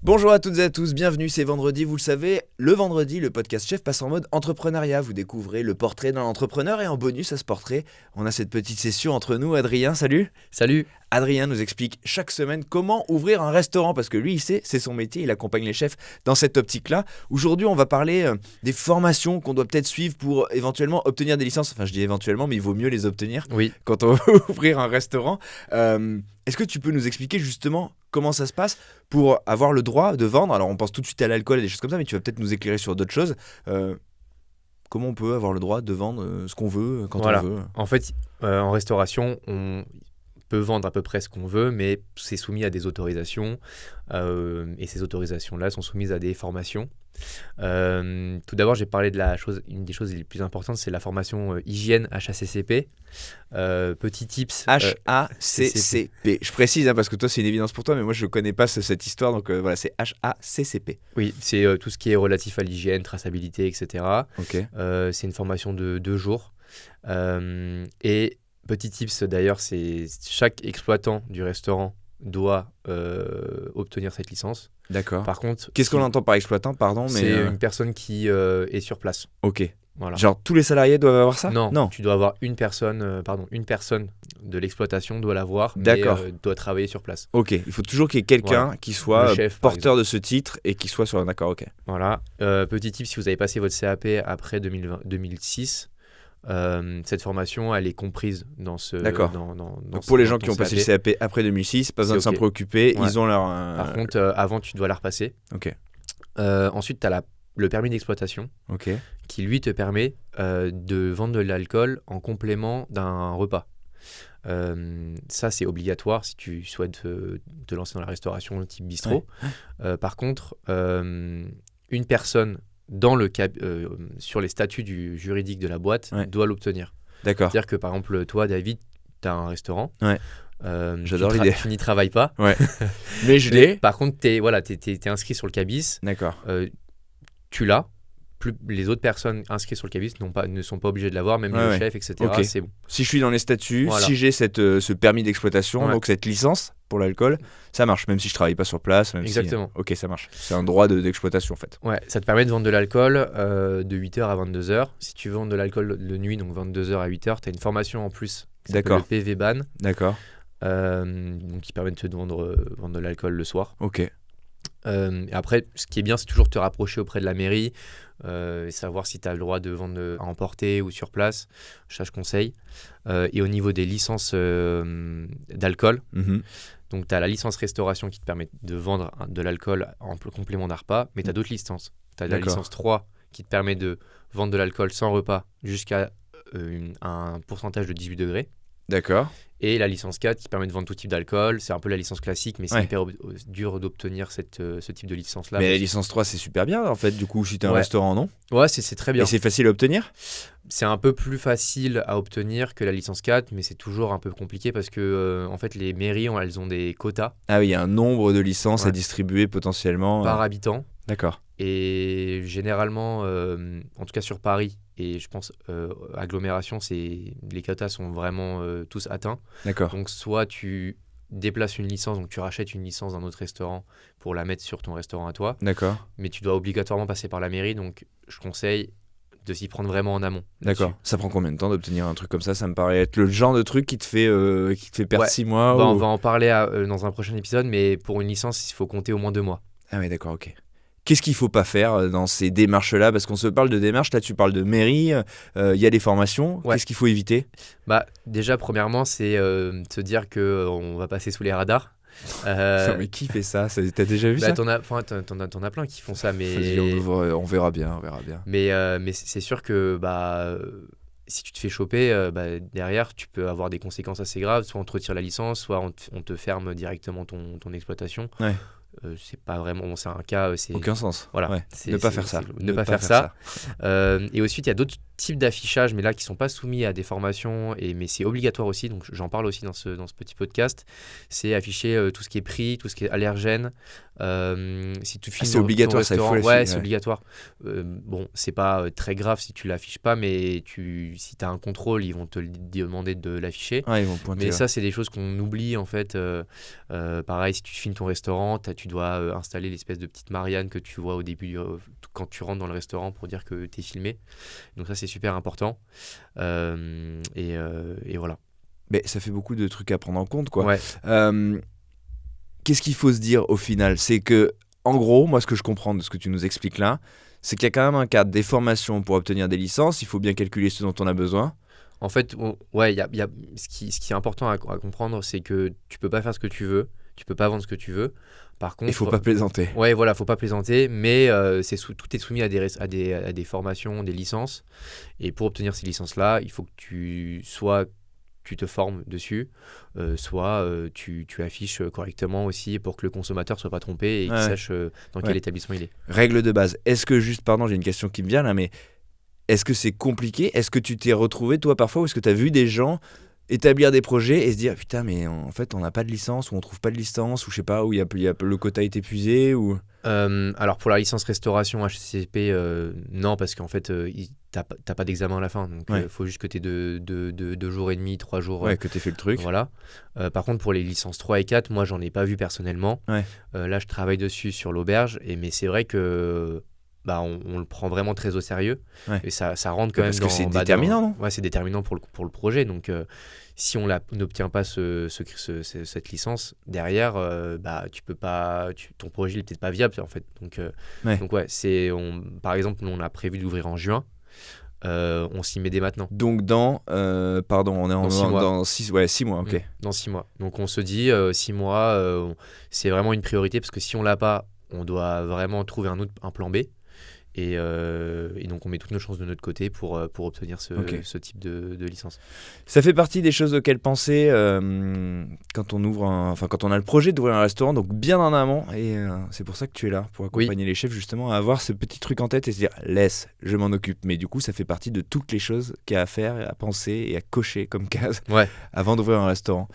Bonjour à toutes et à tous, bienvenue, c'est vendredi, vous le savez, le vendredi, le podcast Chef passe en mode entrepreneuriat. Vous découvrez le portrait d'un entrepreneur et en bonus à ce portrait, on a cette petite session entre nous. Adrien, salut. Salut. Adrien nous explique chaque semaine comment ouvrir un restaurant parce que lui, il sait, c'est son métier, il accompagne les chefs dans cette optique-là. Aujourd'hui, on va parler des formations qu'on doit peut-être suivre pour éventuellement obtenir des licences. Enfin, je dis éventuellement, mais il vaut mieux les obtenir quand on veut ouvrir un restaurant. Est-ce que tu peux nous expliquer justement comment ça se passe pour avoir le droit de vendre? Alors, on pense tout de suite à l'alcool et des choses comme ça, mais tu vas peut-être nous éclairer sur d'autres choses. Comment on peut avoir le droit de vendre ce qu'on veut quand on veut? En fait, en restauration, on peut vendre à peu près ce qu'on veut, mais c'est soumis à des autorisations. Et ces autorisations-là sont soumises à des formations. Tout d'abord, j'ai parlé de une des choses les plus importantes, c'est la formation hygiène HACCP. Petit tips. HACCP. Je précise parce que toi, c'est une évidence pour toi, mais moi, je ne connais pas cette histoire. Donc voilà, c'est HACCP. Oui, c'est tout ce qui est relatif à l'hygiène, traçabilité, etc. Okay. C'est une formation de 2 jours. Et petit tips d'ailleurs, c'est chaque exploitant du restaurant doit obtenir cette licence. D'accord. Par contre, qu'est-ce qu'on entend par exploitant, pardon, mais c'est une personne qui est sur place. Ok. Voilà. Genre tous les salariés doivent avoir ça? Non. Tu dois avoir une personne de l'exploitation doit l'avoir, mais doit travailler sur place. Ok. Il faut toujours qu'il y ait quelqu'un qui soit chef, porteur de ce titre et qui soit sur un accord. Ok. Voilà. Petit tip, si vous avez passé votre CAP après 2006. Cette formation, elle est comprise dans ce. D'accord. Donc pour les gens qui ont passé le CAP après 2006, pas besoin de s'en préoccuper. Ouais. Ils ont leur. Par contre, avant, tu dois la repasser. Ok. Ensuite, tu as le permis d'exploitation. Ok. Qui lui te permet de vendre de l'alcool en complément d'un repas. Ça, c'est obligatoire si tu souhaites te lancer dans la restauration type bistrot. Ouais. Par contre, une personne sur les statuts juridiques de la boîte, doit l'obtenir. D'accord. C'est-à-dire que par exemple, toi, David, tu as un restaurant. Ouais. J'adore l'idée. Tu n'y travailles pas. Ouais. Mais je l'ai. Par contre, t'es inscrit sur le CABIS. D'accord. Tu l'as. Les autres personnes inscrites sur le CABIS ne sont pas obligées de l'avoir, même le chef, etc. Okay. C'est bon. Si je suis dans les statuts, si j'ai ce permis d'exploitation, donc cette licence pour l'alcool, ça marche, même si je travaille pas sur place. Exactement. Ok, ça marche. C'est un droit d'exploitation en fait. Ouais, ça te permet de vendre de l'alcool de 8h à 22h. Si tu veux vendre de l'alcool de nuit, donc 22h à 8h, tu as une formation en plus. D'accord. Le PV-BAN. D'accord. Donc qui permet de te vendre de l'alcool le soir. Ok. Et après, ce qui est bien, c'est toujours de te rapprocher auprès de la mairie, savoir si tu as le droit de vendre à emporter ou sur place. Ça, je conseille. Et au niveau des licences d'alcool, donc tu as la licence restauration qui te permet de vendre de l'alcool en complément d'un repas, mais tu as d'autres licences. Tu as la licence 3 qui te permet de vendre de l'alcool sans repas jusqu'à un pourcentage de 18 degrés. D'accord. Et la licence 4 qui permet de vendre tout type d'alcool. C'est un peu la licence classique, mais c'est hyper dur d'obtenir ce type de licence-là. Mais la licence 3, c'est super bien, en fait, du coup, si tu as un restaurant, non? Ouais, c'est très bien. Et c'est facile à obtenir? C'est un peu plus facile à obtenir que la licence 4, mais c'est toujours un peu compliqué parce que en fait, les mairies, elles ont des quotas. Ah oui, il y a un nombre de licences à distribuer potentiellement. Par habitant. D'accord. Et généralement, en tout cas sur Paris, et je pense agglomération, les quotas sont vraiment tous atteints. D'accord. Donc soit tu déplaces une licence, donc tu rachètes une licence d'un autre restaurant pour la mettre sur ton restaurant à toi. D'accord. Mais tu dois obligatoirement passer par la mairie, donc je conseille de s'y prendre vraiment en amont. D'accord. Ça prend combien de temps d'obtenir un truc comme ça? Ça me paraît être le genre de truc qui te fait perdre 6 mois. On va en parler dans un prochain épisode, mais pour une licence, il faut compter au moins 2 mois. Ah oui, d'accord, ok. Qu'est-ce qu'il ne faut pas faire dans ces démarches-là? Parce qu'on se parle de démarches, là tu parles de mairie, il y a des formations. Qu'est-ce qu'il faut éviter? Déjà, premièrement, c'est se dire qu'on va passer sous les radars. Mais qui fait ça? T'as déjà vu ça? T'en as plein qui font ça. Mais... On verra bien. Mais c'est sûr que si tu te fais choper, derrière, tu peux avoir des conséquences assez graves. Soit on te retire la licence, soit on te ferme directement ton exploitation. Ouais. C'est pas vraiment, c'est un cas. Aucun sens. Voilà. Ne pas faire ça. Ne pas faire ça. Et ensuite, il y a d'autres types d'affichage, mais là qui sont pas soumis à des formations, mais c'est obligatoire aussi, donc j'en parle aussi dans ce petit podcast. C'est afficher tout ce qui est prix, tout ce qui est allergène. Si tu filmes c'est obligatoire, ça, il faut l'afficher. ouais, c'est obligatoire. Bon, c'est pas très grave si tu l'affiches pas, mais si tu as un contrôle, ils vont te demander de l'afficher. Ouais, ils vont pointer. Mais ça, c'est des choses qu'on oublie en fait. Pareil, si tu filmes ton restaurant, tu dois installer l'espèce de petite Marianne que tu vois au début quand tu rentres dans le restaurant pour dire que tu es filmé. Donc ça, c'est super important. Et voilà. Mais ça fait beaucoup de trucs à prendre en compte, quoi. Ouais. Qu'est-ce qu'il faut se dire au final? C'est que, en gros, moi, ce que je comprends de ce que tu nous expliques là, c'est qu'il y a quand même un cadre des formations pour obtenir des licences. Il faut bien calculer ce dont on a besoin. En fait, ce qui est important à comprendre, c'est que tu peux pas faire ce que tu veux, tu peux pas vendre ce que tu veux. Par contre, Il faut pas plaisanter. Ouais, voilà, faut pas plaisanter, mais tout est soumis à des formations, des licences. Et pour obtenir ces licences-là, il faut que tu te formes dessus, soit tu affiches correctement aussi pour que le consommateur soit pas trompé et qu'il sache dans quel établissement il est. Règle de base. Est-ce que juste, pardon, j'ai une question qui me vient là, mais est-ce que c'est compliqué? Est-ce que tu t'es retrouvé toi parfois, ou est-ce que tu as vu des gens établir des projets et se dire putain, mais en fait on n'a pas de licence, ou on trouve pas de licence, ou je sais pas, où le quota est épuisé, ou... Alors pour la licence restauration HACCP, non, parce qu'en fait t'as pas d'examen à la fin, donc il faut juste que tu aies 2 jours et demi, 3 jours. Que tu aies fait le truc. Voilà. Par contre pour les licences 3 et 4, moi j'en ai pas vu personnellement. Là je travaille dessus sur l'auberge, mais c'est vrai que on le prend vraiment très au sérieux, et ça rentre quand même parce que c'est déterminant, non? Ouais, c'est déterminant pour le projet, donc si on n'obtient pas cette licence derrière, tu peux pas, ton projet n'est peut-être pas viable en fait, donc par exemple nous on a prévu d'ouvrir en juin. On s'y met dès maintenant. Donc dans on est dans 6 mois, ok. Dans 6 mois. Donc on se dit 6 mois, c'est vraiment une priorité, parce que si on l'a pas, on doit vraiment trouver un plan B. Et donc on met toutes nos chances de notre côté pour obtenir ce type de licence. Ça fait partie des choses auxquelles penser quand on a le projet d'ouvrir un restaurant, donc bien en amont, et c'est pour ça que tu es là, pour accompagner les chefs justement à avoir ce petit truc en tête et se dire je m'en occupe. Mais du coup ça fait partie de toutes les choses qu'il y a à faire, à penser et à cocher comme case avant d'ouvrir un restaurant.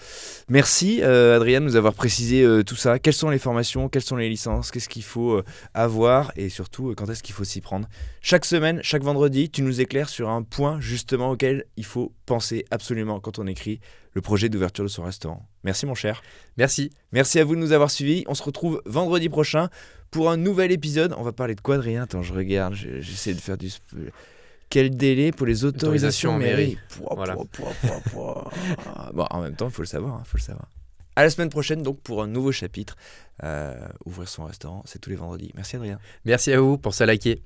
Merci Adrien de nous avoir précisé tout ça. Quelles sont les formations, quelles sont les licences, qu'est-ce qu'il faut avoir, et surtout quand est-ce qu'il faut s'y prendre. Chaque semaine, chaque vendredi, tu nous éclaires sur un point justement auquel il faut penser absolument quand on écrit le projet d'ouverture de son restaurant. Merci mon cher. Merci. Merci à vous de nous avoir suivis. On se retrouve vendredi prochain pour un nouvel épisode. On va parler de quoi, Adrien? Attends, je regarde, j'essaie de faire du... Quel délai pour les autorisations en mairie? Voilà. Bon, en même temps, il faut le savoir, À la semaine prochaine donc pour un nouveau chapitre. Ouvrir son restaurant, c'est tous les vendredis. Merci Adrien. Merci à vous, pensez à liker.